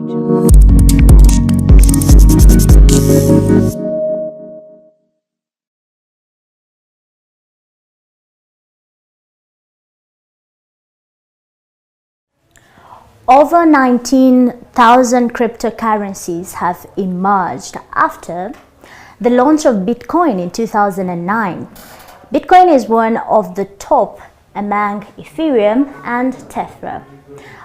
Over 19,000 cryptocurrencies have emerged after the launch of Bitcoin in 2009. Bitcoin is one of the top among Ethereum and Tether.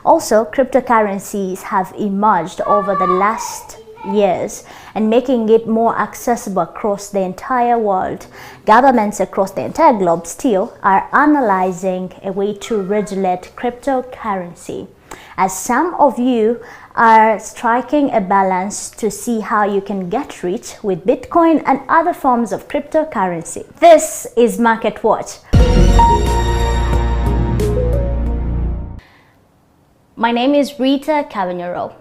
Also, cryptocurrencies have emerged over the last years and making it more accessible across the entire world. Governments across the entire globe still are analyzing a way to regulate cryptocurrency, as some of you are striking a balance to see how you can get rich with Bitcoin and other forms of cryptocurrency. This is Market Watch. My name is Rita Cavaniero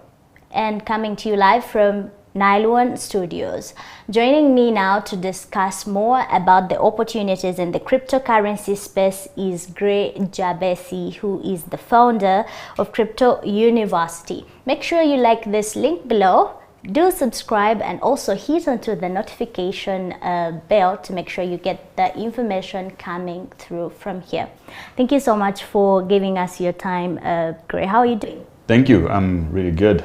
and coming to you live from Nile One Studios. Joining me now to discuss more about the opportunities in the cryptocurrency space is Grey Jabesi, who is the founder of Crypto University. Make sure you like this link below, do subscribe, and also hit onto the notification bell to make sure you get the information coming through from here. Thank you so much for giving us your time, Grey. How are you doing? Thank you. I'm really good.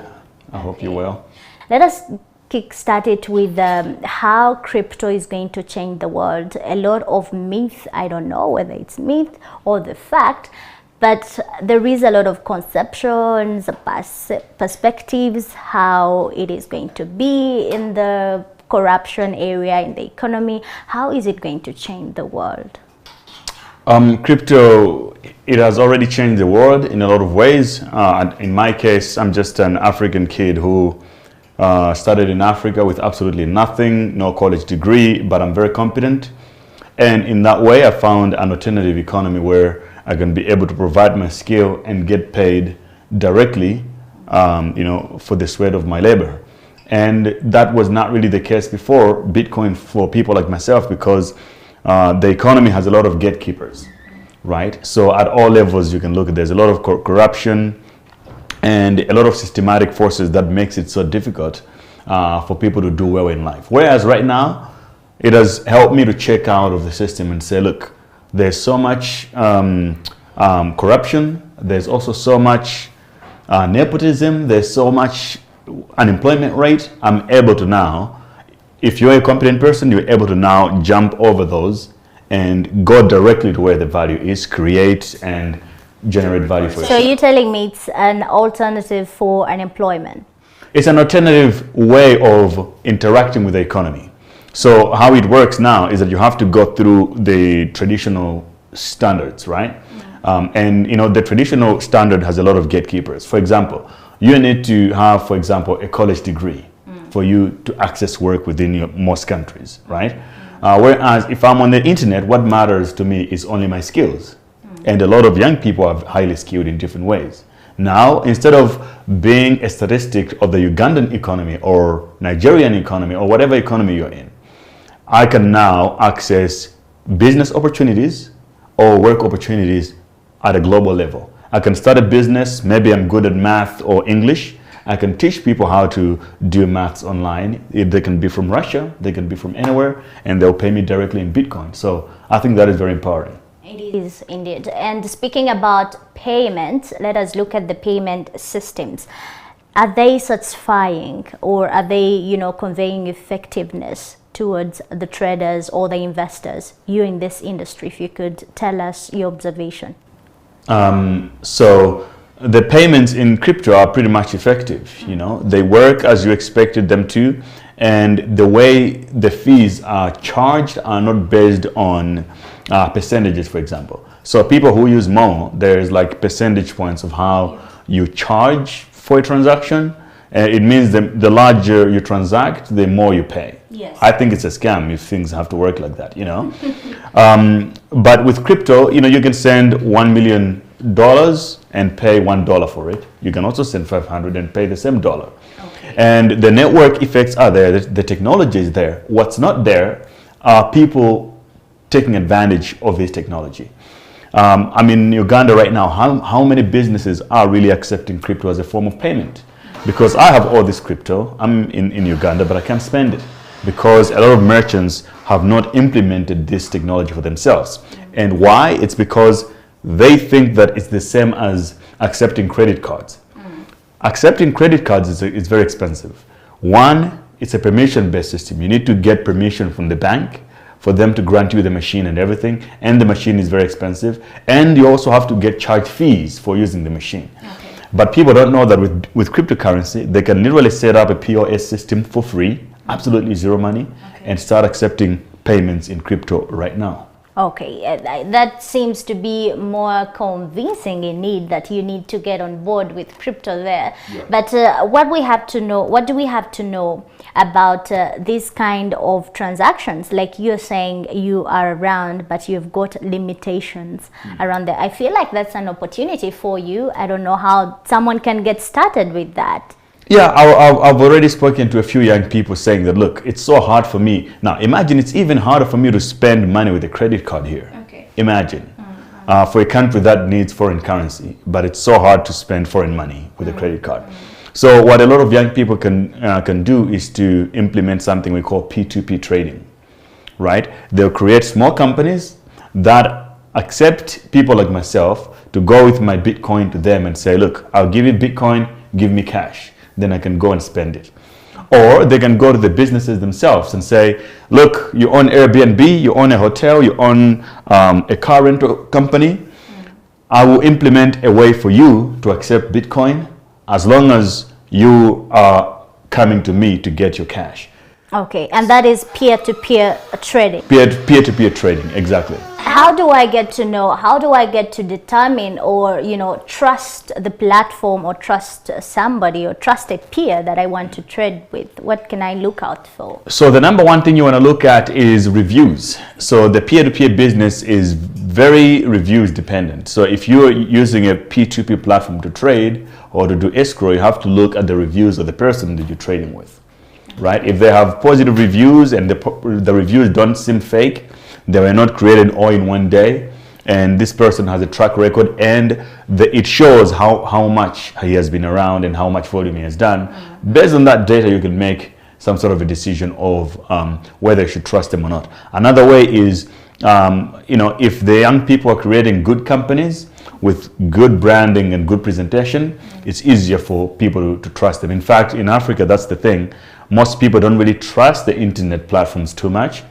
I hope you're well. Let us kickstart it with how crypto is going to change the world. A lot of myth, I don't know whether it's myth or the fact, but there is a lot of conceptions, perspectives, how it is going to be in the corruption area, in the economy. How is it going to change the world? Crypto, it has already changed the world in a lot of ways. In my case, I'm just an African kid who started in Africa with absolutely nothing, no college degree, but I'm very competent. And in that way, I found an alternative economy where I can be able to provide my skill and get paid directly, for the sweat of my labor. And that was not really the case before Bitcoin for people like myself, because the economy has a lot of gatekeepers, right? So at all levels, you can look at, there's a lot of corruption and a lot of systematic forces that makes it so difficult for people to do well in life. Whereas right now, it has helped me to check out of the system and say, look, there's so much corruption, there's also so much nepotism, there's so much unemployment rate. I'm able to now, if you're a competent person, you're able to now jump over those and go directly to where the value is, create and generate value for yourself. So you're telling me it's an alternative for unemployment? It's an alternative way of interacting with the economy. So how it works now is that you have to go through the traditional standards, right? And the traditional standard has a lot of gatekeepers. For example, you need to have, for example, a college degree for you to access work within most countries, right? Whereas if I'm on the internet, what matters to me is only my skills. And a lot of young people are highly skilled in different ways. Now, instead of being a statistic of the Ugandan economy or Nigerian economy or whatever economy you're in, I can now access business opportunities or work opportunities at a global level. I can start a business, maybe I'm good at math or English. I can teach people how to do maths online. They can be from Russia, they can be from anywhere, and they'll pay me directly in Bitcoin. So I think that is very empowering. It is indeed. And speaking about payment, let us look at the payment systems. Are they satisfying, or are they, conveying effectiveness towards the traders or the investors? You in this industry, if you could tell us your observation. So the payments in crypto are pretty much effective. They work as you expected them to, and the way the fees are charged are not based on percentages, for example. So people who use Momo, there's like percentage points of how you charge for a transaction. It means the larger you transact, the more you pay. Yes. I think it's a scam if things have to work like that, But with crypto, you can send $1 million and pay $1 for it. You can also send 500 and pay the same dollar. Okay. And the network effects are there. The technology is there. What's not there are people taking advantage of this technology. I'm in Uganda right now. How many businesses are really accepting crypto as a form of payment? because I have all this crypto. I'm in Uganda, but I can't spend it because a lot of merchants have not implemented this technology for themselves. And why? It's because they think that it's the same as accepting credit cards. Accepting credit cards is very expensive. One, it's a permission-based system. You need to get permission from the bank for them to grant you the machine and everything, and the machine is very expensive, and you also have to get charged fees for using the machine. Okay. But people don't know that with cryptocurrency, they can literally set up a POS system for free, absolutely zero money, and start accepting payments in crypto right now. Okay, that seems to be more convincing in need that you need to get on board with crypto there. Yeah. But what do we have to know about this kind of transactions? Like you're saying you are around, but you've got limitations around there. I feel like that's an opportunity for you. I don't know how someone can get started with that. Yeah, I've already spoken to a few young people saying that, look, it's so hard for me. Now, imagine it's even harder for me to spend money with a credit card here. Okay. Imagine. For a country that needs foreign currency, but it's so hard to spend foreign money with a credit card. So what a lot of young people can do is to implement something we call P2P trading, right? They'll create small companies that accept people like myself to go with my Bitcoin to them and say, look, I'll give you Bitcoin, give me cash. Then I can go and spend it. Or they can go to the businesses themselves and say, look, you own Airbnb, you own a hotel, you own a car rental company. I will implement a way for you to accept Bitcoin as long as you are coming to me to get your cash. Okay, and that is peer-to-peer trading. Peer-to-peer trading, exactly. How do I get to know, how do I get to determine or, trust the platform or trust somebody or trust a peer that I want to trade with? What can I look out for? So the number one thing you want to look at is reviews. So the peer-to-peer business is very reviews dependent. So if you're using a P2P platform to trade or to do escrow, you have to look at the reviews of the person that you're trading with. Right? If they have positive reviews and the reviews don't seem fake, they were not created all in one day, and this person has a track record and it shows how much he has been around and how much volume he has done. Based on that data, you can make some sort of a decision of whether you should trust them or not. Another way is, if the young people are creating good companies with good branding and good presentation, it's easier for people to trust them. In fact, in Africa, that's the thing. Most people don't really trust the internet platforms too much.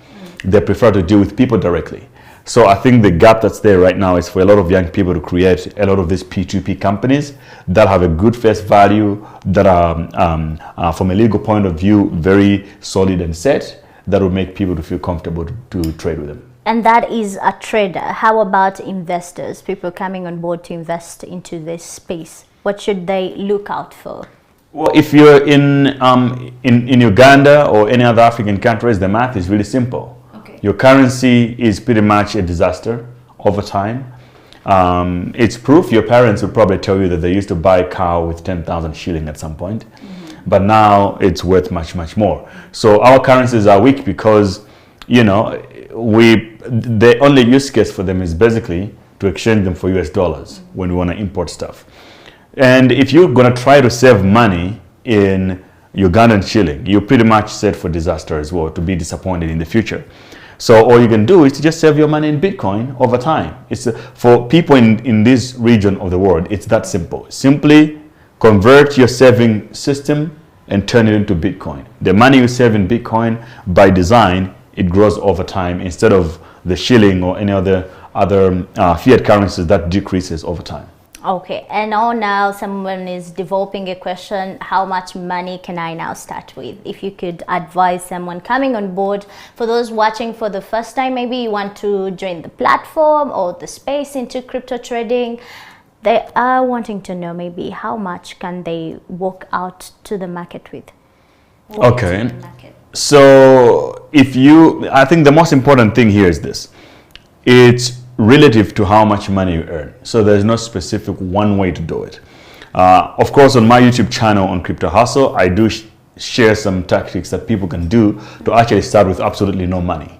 They prefer to deal with people directly. So I think the gap that's there right now is for a lot of young people to create a lot of these P2P companies that have a good face value, that are, from a legal point of view, very solid and set, that will make people to feel comfortable to trade with them. And that is a trader. How about investors, people coming on board to invest into this space? What should they look out for? Well, if you're in Uganda or any other African countries, the math is really simple. Okay. Your currency is pretty much a disaster over time. It's proof. Your parents would probably tell you that they used to buy a car with 10,000 shilling at some point, but now it's worth much, much more. So our currencies are weak because, the only use case for them is basically to exchange them for US dollars when we want to import stuff. And if you're going to try to save money in Ugandan shilling, you're pretty much set for disaster as well, to be disappointed in the future. So all you can do is to just save your money in Bitcoin over time. It's for people in this region of the world, it's that simple. Simply convert your saving system and turn it into Bitcoin. The money you save in Bitcoin, by design, it grows over time instead of the shilling or any other fiat currencies that decreases over time. Okay, and now someone is developing a question, how much money can I now start with? If you could advise someone coming on board, for those watching for the first time, maybe you want to join the platform or the space into crypto trading, they are wanting to know maybe how much can they walk out to the market with? Okay, so I think the most important thing here is this. It's relative to how much money you earn. So there's no specific one way to do it. Of course, on my YouTube channel on Crypto Hustle, I do share some tactics that people can do to actually start with absolutely no money.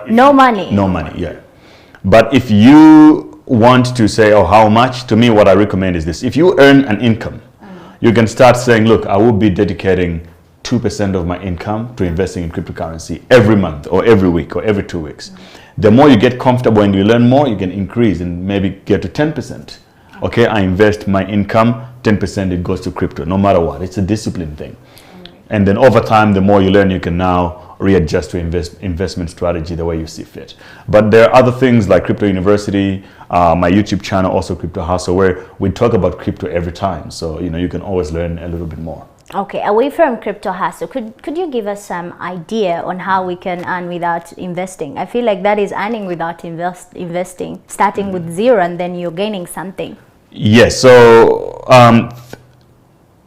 No money, yeah. But if you want to say, oh, how much? To me, what I recommend is this. If you earn an income, you can start saying, look, I will be dedicating 2% of my income to investing in cryptocurrency every month or every week or every 2 weeks. The more you get comfortable and you learn more, you can increase and maybe get to 10%. Okay, I invest my income, 10% it goes to crypto, no matter what. It's a discipline thing. And then over time, the more you learn, you can now readjust your investment strategy the way you see fit. But there are other things like Crypto University, my YouTube channel, also Crypto Hustle, where we talk about crypto every time. So, you can always learn a little bit more. Okay, away from Crypto Hustle, could you give us some idea on how we can earn without investing? I feel like that is earning without investing, starting with zero and then you're gaining something. Yes, so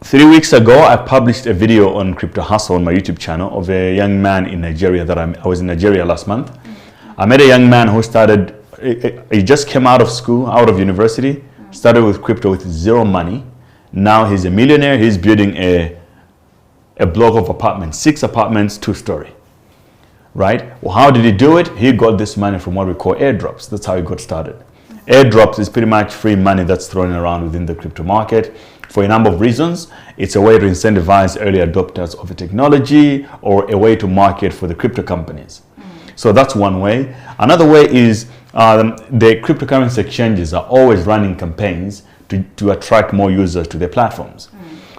3 weeks ago, I published a video on Crypto Hustle on my YouTube channel of a young man in Nigeria I was in Nigeria last month. I met a young man who started, he just came out of school, out of university, started with crypto with zero money. Now he's a millionaire. He's building a block of apartments, 6 apartments, 2-story, right? Well, how did he do it? He got this money from what we call airdrops. That's how he got started. Airdrops is pretty much free money that's thrown around within the crypto market for a number of reasons. It's a way to incentivize early adopters of a technology or a way to market for the crypto companies. So that's one way. Another way is the cryptocurrency exchanges are always running campaigns to attract more users to their platforms.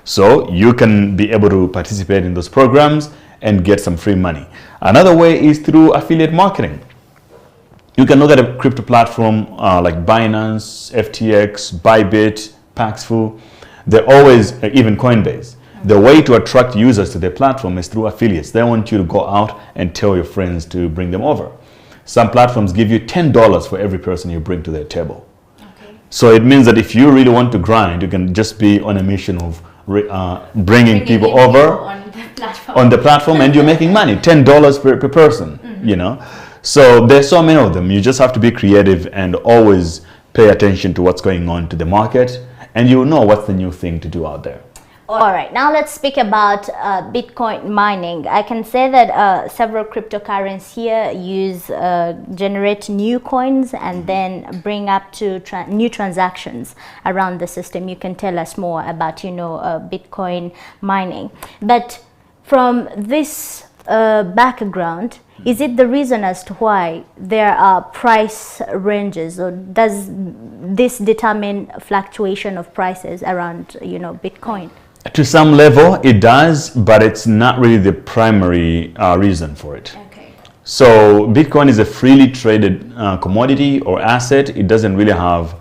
So you can be able to participate in those programs and get some free money. Another way is through affiliate marketing. You can look at a crypto platform like Binance, FTX, Bybit, Paxful. They're always, even Coinbase. The way to attract users to their platform is through affiliates. They want you to go out and tell your friends to bring them over. Some platforms give you $10 for every person you bring to their table. Okay. So it means that if you really want to grind, you can just be on a mission of bringing people over on the platform and you're making money, $10 per person, So there's so many of them. You just have to be creative and always pay attention to what's going on to the market, and you'll know what's the new thing to do out there. All right, now let's speak about Bitcoin mining. I can say that several cryptocurrencies here generate new coins and then bring up to new transactions around the system. You can tell us more about, Bitcoin mining. But from this background, is it the reason as to why there are price ranges, or does this determine fluctuation of prices around, Bitcoin? To some level, it does, but it's not really the primary reason for it. Okay. So Bitcoin is a freely traded commodity or asset. It doesn't really have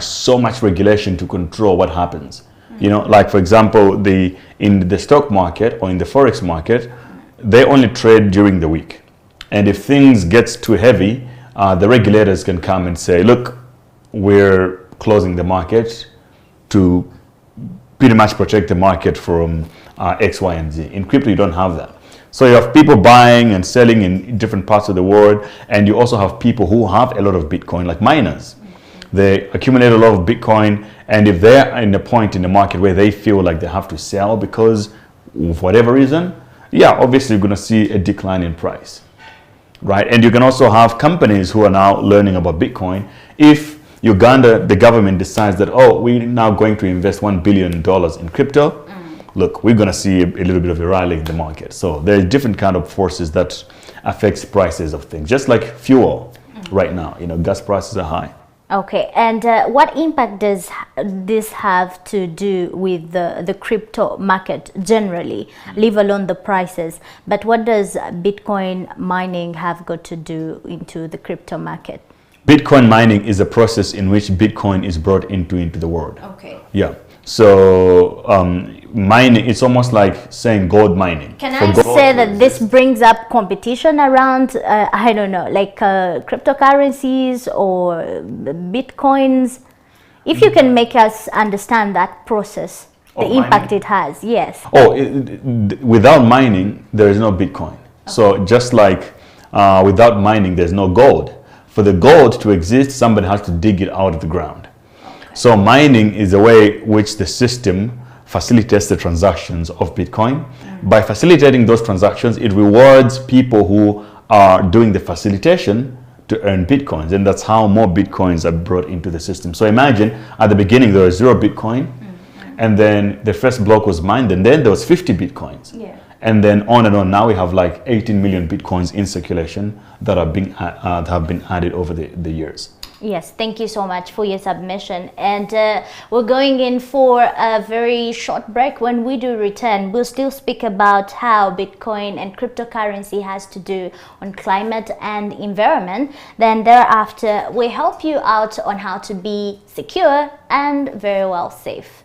so much regulation to control what happens. Like for example, in the stock market or in the forex market, they only trade during the week. And if things gets too heavy, the regulators can come and say, look, we're closing the market to pretty much protect the market from X, Y, and Z. In crypto, you don't have that. So you have people buying and selling in different parts of the world, and you also have people who have a lot of Bitcoin, like miners. They accumulate a lot of Bitcoin, and if they're in a point in the market where they feel like they have to sell because of whatever reason, obviously you're going to see a decline in price, right? And you can also have companies who are now learning about Bitcoin. If Uganda, the government decides that, we're now going to invest $1 billion in crypto, look, we're going to see a little bit of a rally in the market. So there are different kind of forces that affects prices of things, just like fuel right now. Gas prices are high. Okay, and what impact does this have to do with the crypto market generally, leave alone the prices? But what does Bitcoin mining have got to do into the crypto market? Bitcoin mining is a process in which Bitcoin is brought into the world. Okay. Yeah. So mining, it's almost like saying gold mining. Can I say that this brings up competition around, I don't know, like cryptocurrencies or Bitcoins? If you can make us understand that process, the impact it has, yes. Without mining, there is no Bitcoin. Okay. So just like without mining, there's no gold. For the gold to exist, somebody has to dig it out of the ground. Okay. So mining is a way which the system facilitates the transactions of Bitcoin. By facilitating those transactions, it rewards people who are doing the facilitation to earn Bitcoins. And that's how more Bitcoins are brought into the system. So imagine at the beginning there was 0 Bitcoin. And then the first block was mined, and then there was 50 Bitcoins. Yeah. And then on and on. Now we have like 18 million Bitcoins in circulation that have been added over the years. Yes, thank you so much for your submission. And we're going in for a very short break. When we do return, we'll still speak about how Bitcoin and cryptocurrency has to do on climate and environment. Then thereafter, we help you out on how to be secure and very well safe.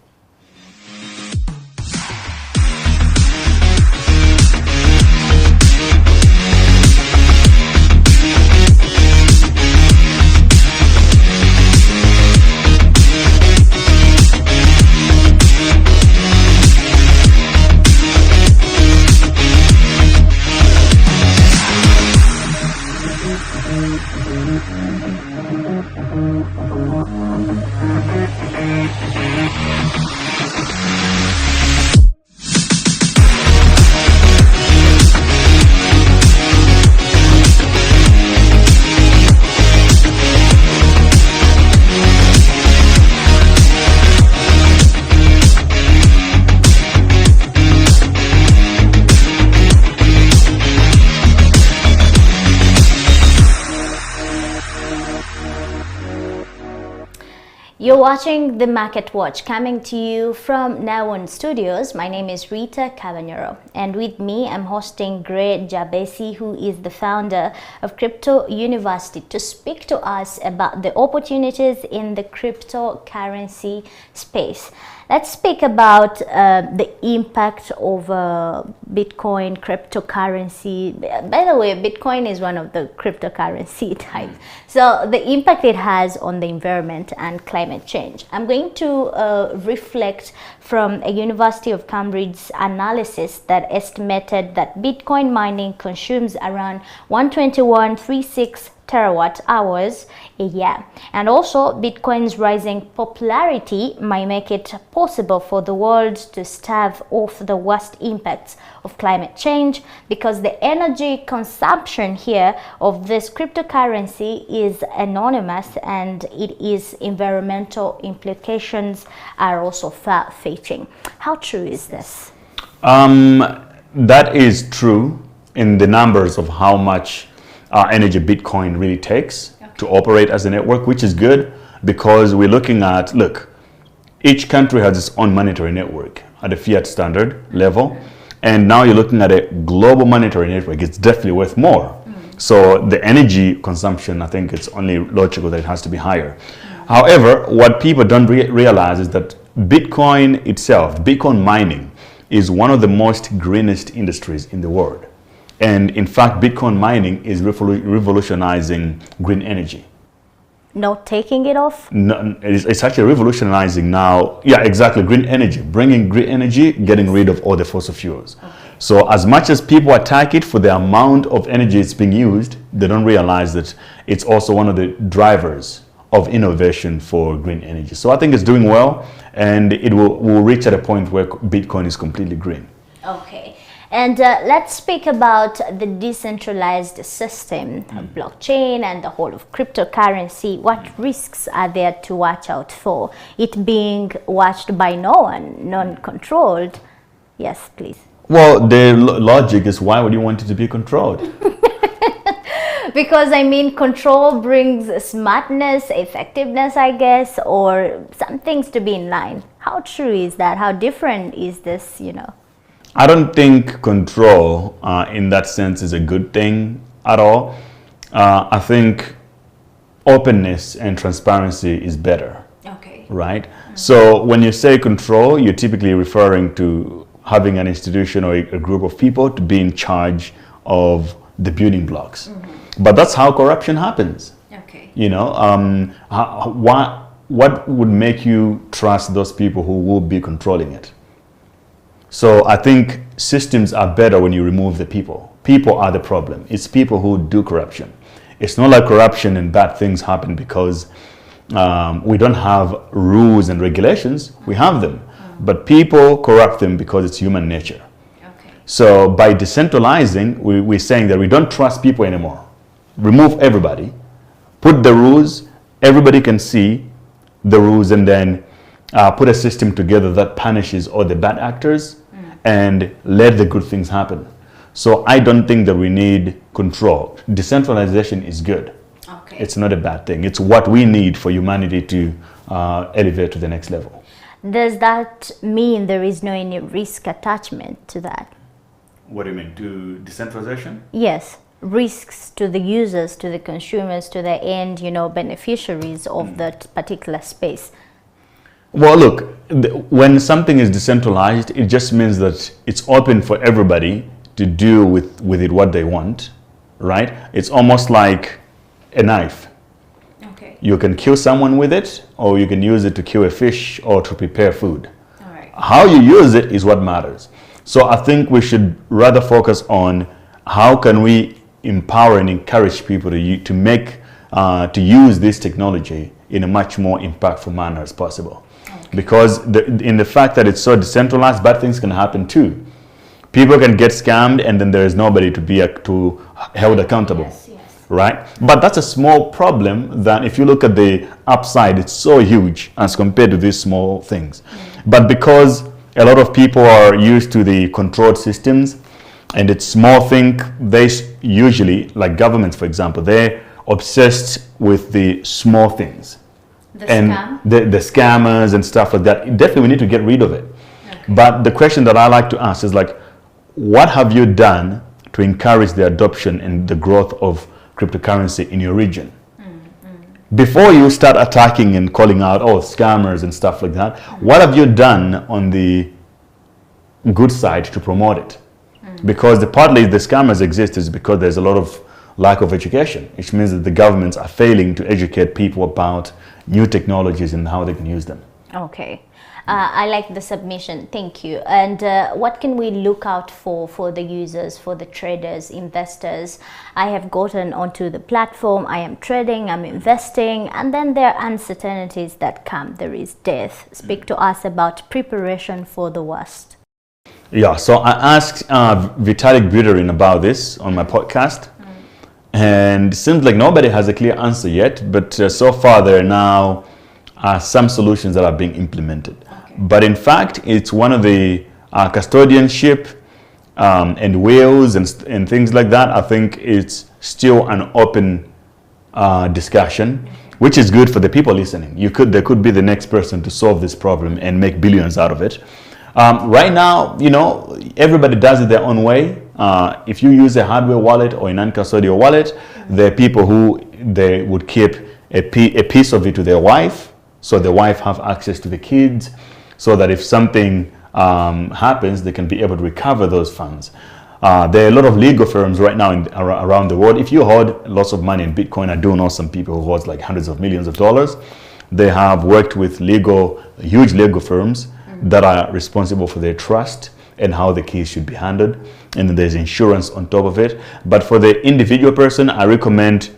You're watching The Market Watch, coming to you from Nawon Studios. My name is Rita Cavaniero, and with me I'm hosting Grey Jabesi, who is the founder of Crypto University, to speak to us about the opportunities in the cryptocurrency space. Let's speak about the impact of Bitcoin, cryptocurrency. By the way, Bitcoin is one of the cryptocurrency types. So the impact it has on the environment and climate change. I'm going to reflect from a University of Cambridge analysis that estimated that Bitcoin mining consumes around 121.36 terawatt hours a year. And also, Bitcoin's rising popularity might make it possible for the world to stave off the worst impacts of climate change, because the energy consumption here of this cryptocurrency is anonymous, and its environmental implications are also far-reaching. How true is this? That is true in the numbers of how much energy Bitcoin really takes to operate as a network, which is good, because we're looking at, look, each country has its own monetary network at a fiat standard level, and now you're looking at a global monetary network. It's definitely worth more. So the energy consumption, I think it's only logical that it has to be higher. However, what people don't realize is that Bitcoin itself, Bitcoin mining, is one of the most greenest industries in the world. And in fact, Bitcoin mining is revolutionizing green energy. Not taking it off? No, it's actually revolutionizing now. Yeah, exactly. Green energy, bringing green energy, getting rid of all the fossil fuels. Okay. So as much as people attack it for the amount of energy it's being used, they don't realize that it's also one of the drivers of innovation for green energy. So I think it's doing well, and it will reach at a point where Bitcoin is completely green. Okay. And let's speak about the decentralized system, blockchain, and the whole of cryptocurrency. What risks are there to watch out for? It being watched by no one, non-controlled. Yes, please. Well, the logic is, why would you want it to be controlled? Because, I mean, control brings smartness, effectiveness, I guess, or some things to be in line. How true is that? How different is this, you know? I don't think control in that sense is a good thing at all. I think openness and transparency is better. Okay. Right? So when you say control, you're typically referring to having an institution or a group of people to be in charge of the building blocks. But that's how corruption happens. Okay. You know, what would make you trust those people who will be controlling it? So I think systems are better when you remove the people. People are the problem. It's people who do corruption. It's not like corruption and bad things happen because we don't have rules and regulations. We have them. But people corrupt them because it's human nature. Okay. So by decentralizing, we're saying that we don't trust people anymore. Remove everybody. Put the rules. Everybody can see the rules, and then put a system together that punishes all the bad actors and let the good things happen. So I don't think that we need control. Decentralization is good. Okay. It's not a bad thing. It's what we need for humanity to elevate to the next level. Does that mean there is no any risk attachment to that? What do you mean? To decentralization? Yes, risks to the users, to the consumers, to the end, beneficiaries of that particular space. Well, look, when something is decentralized, it just means that it's open for everybody to do with it what they want, right? It's almost like a knife. Okay. You can kill someone with it, or you can use it to kill a fish or to prepare food. All right. How you use it is what matters. So I think we should rather focus on how can we empower and encourage people to use this technology in a much more impactful manner as possible. Okay. Because in the fact that it's so decentralized, bad things can happen too. People can get scammed, and then there is nobody to be held accountable. Yes, yes. Right? But that's a small problem that if you look at the upside, it's so huge as compared to these small things. But because a lot of people are used to the controlled systems, and it's small thing, they usually, like governments for example, they're obsessed with the small things. The scammers and stuff like that. Definitely we need to get rid of it. Okay. But the question that I like to ask is like, what have you done to encourage the adoption and the growth of cryptocurrency in your region? Before you start attacking and calling out, scammers and stuff like that, what have you done on the good side to promote it? Because partly the scammers exist is because there's a lot of lack of education, which means that the governments are failing to educate people about new technologies and how they can use them. Okay. I like the submission. Thank you. And what can we look out for the users, for the traders, investors? I have gotten onto the platform. I am trading, I'm investing, and then there are uncertainties that come. There is death. Speak to us about preparation for the worst. Yeah, so I asked Vitalik Buterin about this on my podcast. And it seems like nobody has a clear answer yet, but so far there are now some solutions that are being implemented. Okay. But in fact, it's one of the custodianship and wills and things like that. I think it's still an open discussion, which is good for the people listening. There could be the next person to solve this problem and make billions out of it. Right now, everybody does it their own way. If you use a hardware wallet or a non-custodial wallet, there are people who they would keep a piece of it to their wife, so the wife have access to the kids, so that if something happens, they can be able to recover those funds. There are a lot of legal firms right now around the world. If you hold lots of money in Bitcoin, I do know some people who hold like hundreds of millions of dollars. They have worked with huge legal firms that are responsible for their trust and how the keys should be handled, and then there's insurance on top of it. But for the individual person, I recommend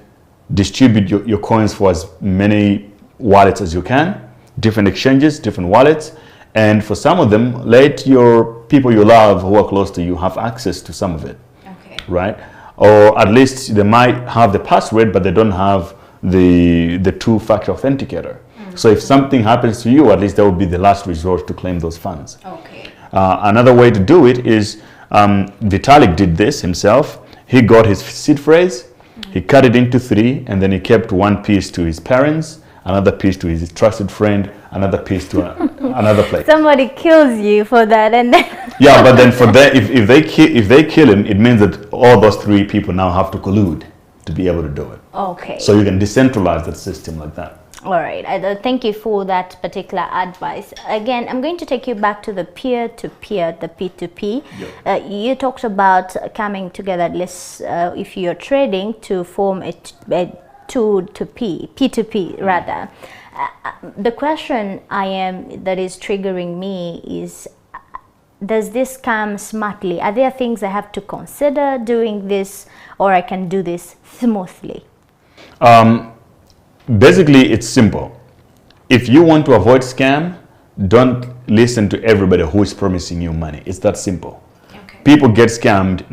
distribute your coins for as many wallets as you can, different exchanges, different wallets, and for some of them, let your people you love who are close to you have access to some of it. Okay. Right? Or at least they might have the password, but they don't have the two-factor authenticator. So if something happens to you, at least that would be the last resort to claim those funds. Okay. Another way to do it is, Vitalik did this himself. He got his seed phrase, he cut it into 3, and then he kept one piece to his parents, another piece to his trusted friend, another piece to another place. Somebody kills you for that, and then yeah, but then for that, if they kill him, it means that all those 3 people now have to collude to be able to do it. Okay. So you can decentralize that system like that. All right. Thank you for that particular advice. Again, I'm going to take you back to the peer-to-peer, the P2P. Yep. You talked about coming together, if you're trading, to form a P2P rather. The question that is triggering me is, does this come smartly? Are there things I have to consider doing this, or I can do this smoothly? Basically, it's simple. If you want to avoid scam, don't listen to everybody who is promising you money. It's that simple. Okay. People get scammed,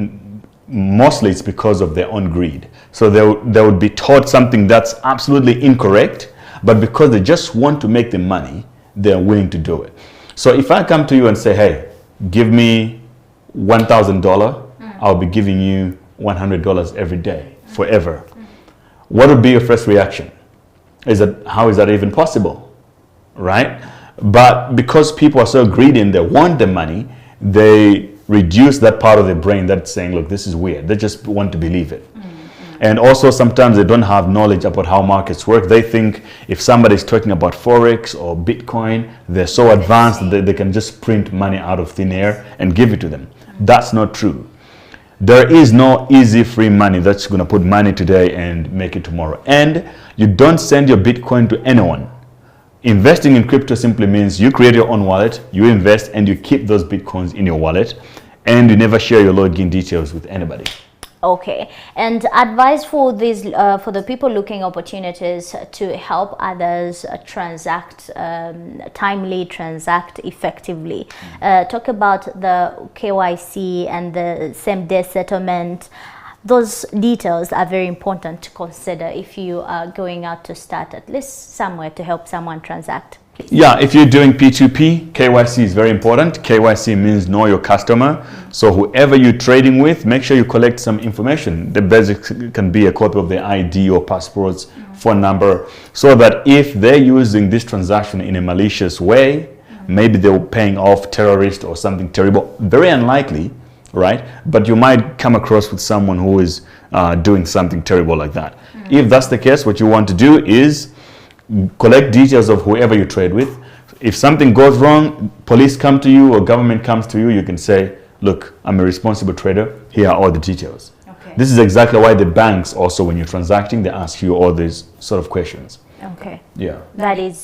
mostly it's because of their own greed. So they would be taught something that's absolutely incorrect, but because they just want to make the money, they're willing to do it. So if I come to you and say, hey, give me $1,000, I'll be giving you $100 every day, forever. What would be your first reaction? How is that even possible, right? But because people are so greedy and they want the money, they reduce that part of their brain that's saying, look, this is weird. They just want to believe it. And also sometimes they don't have knowledge about how markets work. They think if somebody's talking about Forex or Bitcoin, they're so advanced that they can just print money out of thin air and give it to them. That's not true. There is no easy free money that's going to put money today and make it tomorrow. And you don't send your Bitcoin to anyone. Investing in crypto simply means you create your own wallet, you invest, and you keep those Bitcoins in your wallet, and you never share your login details with anybody. Okay, and advice for these for the people looking opportunities to help others transact timely, transact effectively. Talk about the KYC and the same day settlement. Those details are very important to consider if you are going out to start at least somewhere to help someone transact. Yeah, if you're doing P2P, KYC is very important. KYC means know your customer. So whoever you're trading with, make sure you collect some information. The basic can be a copy of their ID or passports, phone number, so that if they're using this transaction in a malicious way, maybe they're paying off terrorists or something terrible. Very unlikely, right? But you might come across with someone who is doing something terrible like that. If that's the case, what you want to do is collect details of whoever you trade with. If something goes wrong, police come to you or government comes to you, you can say, look, I'm a responsible trader. Here are all the details. Okay. This is exactly why the banks also, when you're transacting, they ask you all these sort of questions. Okay. Yeah. That is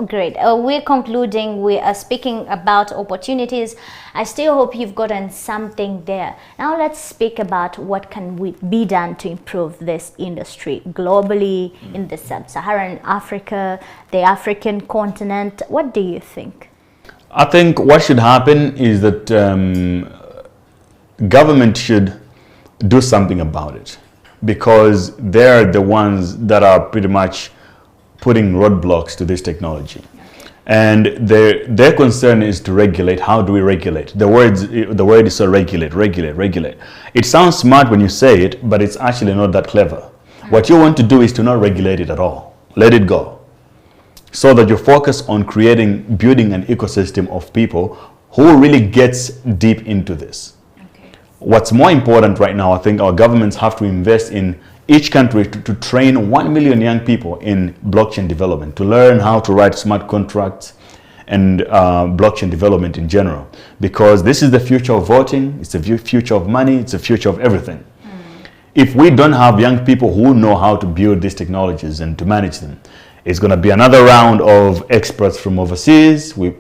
great. We're concluding. We are speaking about opportunities. I still hope you've gotten something there. Now let's speak about what can be done to improve this industry globally in the sub-Saharan Africa, the African continent. What do you think? I think what should happen is that government should do something about it, because they're the ones that are pretty much putting roadblocks to this technology. And their concern is to regulate. How do we regulate? The word is so regulate. It sounds smart when you say it, but it's actually not that clever. What you want to do is to not regulate it at all. Let it go. So that you focus on building an ecosystem of people who really gets deep into this. Okay. What's more important right now, I think our governments have to invest in each country to train 1 million young people in blockchain development, to learn how to write smart contracts and blockchain development in general. Because this is the future of voting, it's the future of money, it's the future of everything. If we don't have young people who know how to build these technologies and to manage them, it's going to be another round of experts from overseas. We're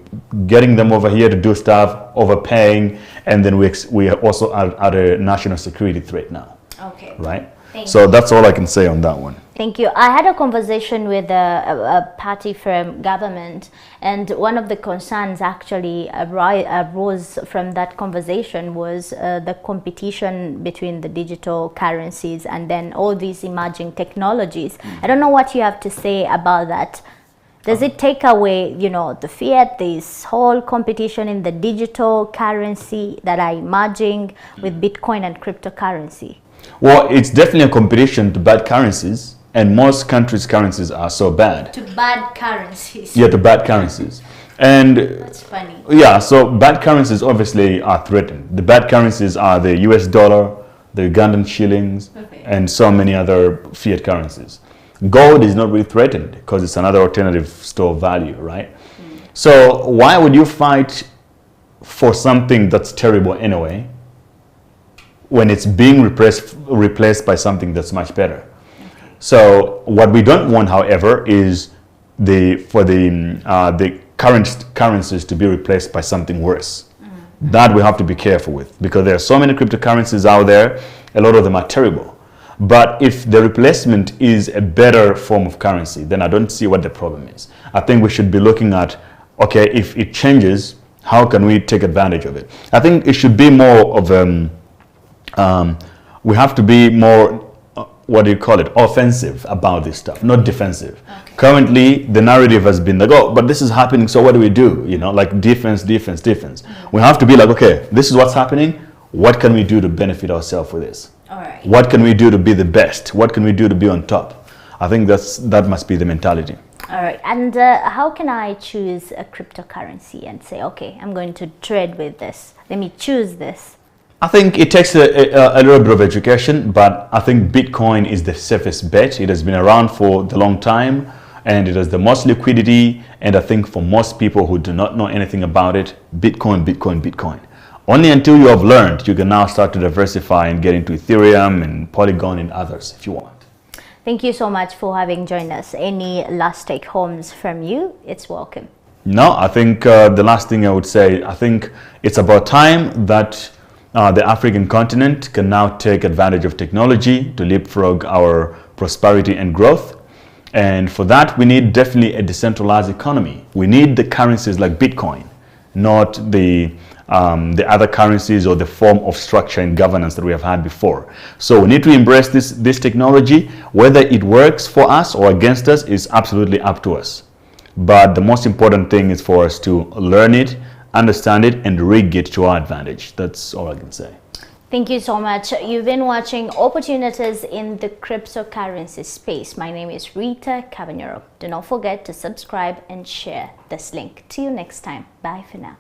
getting them over here to do stuff, overpaying, and then we are also at a national security threat now. Okay. Right? So that's all I can say on that one. Thank you. I had a conversation with a party from government, and one of the concerns actually arose from that conversation was the competition between the digital currencies and then all these emerging technologies. I don't know what you have to say about that. Does it take away, the fiat, this whole competition in the digital currency that are emerging with Bitcoin and cryptocurrency? Well, it's definitely a competition to bad currencies, and most countries' currencies are so bad. To bad currencies? Yeah, to bad currencies. And that's funny. Yeah, so bad currencies obviously are threatened. The bad currencies are the US dollar, the Ugandan shillings, and so many other fiat currencies. Gold is not really threatened because it's another alternative store of value, right? So why would you fight for something that's terrible anyway, when it's being replaced by something that's much better? So what we don't want, however, is for the current currencies to be replaced by something worse. That we have to be careful with, because there are so many cryptocurrencies out there. A lot of them are terrible. But if the replacement is a better form of currency, then I don't see what the problem is. I think we should be looking at, okay, if it changes, how can we take advantage of it? I think it should be more of we have to be more what do you call it, offensive about this stuff, not defensive. Okay. Currently, the narrative has been like, oh, but this is happening, so what do we do? You know, like defense. Mm-hmm. We have to be like, okay, this is what's happening. What can we do to benefit ourselves with this? All right. What can we do to be the best? What can we do to be on top? I think that must be the mentality. All right. And how can I choose a cryptocurrency and say, okay, I'm going to trade with this. Let me choose this. I think it takes a little bit of education, but I think Bitcoin is the safest bet. It has been around for the long time, and it has the most liquidity. And I think for most people who do not know anything about it, Bitcoin. Only until you have learned, you can now start to diversify and get into Ethereum and Polygon and others if you want. Thank you so much for having joined us. Any last take homes from you? It's welcome. No, I think the last thing I would say, I think it's about time that the African continent can now take advantage of technology to leapfrog our prosperity and growth. And for that, we need definitely a decentralized economy. We need the currencies like Bitcoin, not the other currencies or the form of structure and governance that we have had before. So we need to embrace this technology. Whether it works for us or against us is absolutely up to us. But the most important thing is for us to learn it, understand it, and rig it to our advantage. That's all I can say. Thank you so much. You've been watching Opportunities in the Cryptocurrency Space. My name is Rita Caballero. Do not forget to subscribe and share this link. See you next time. Bye for now.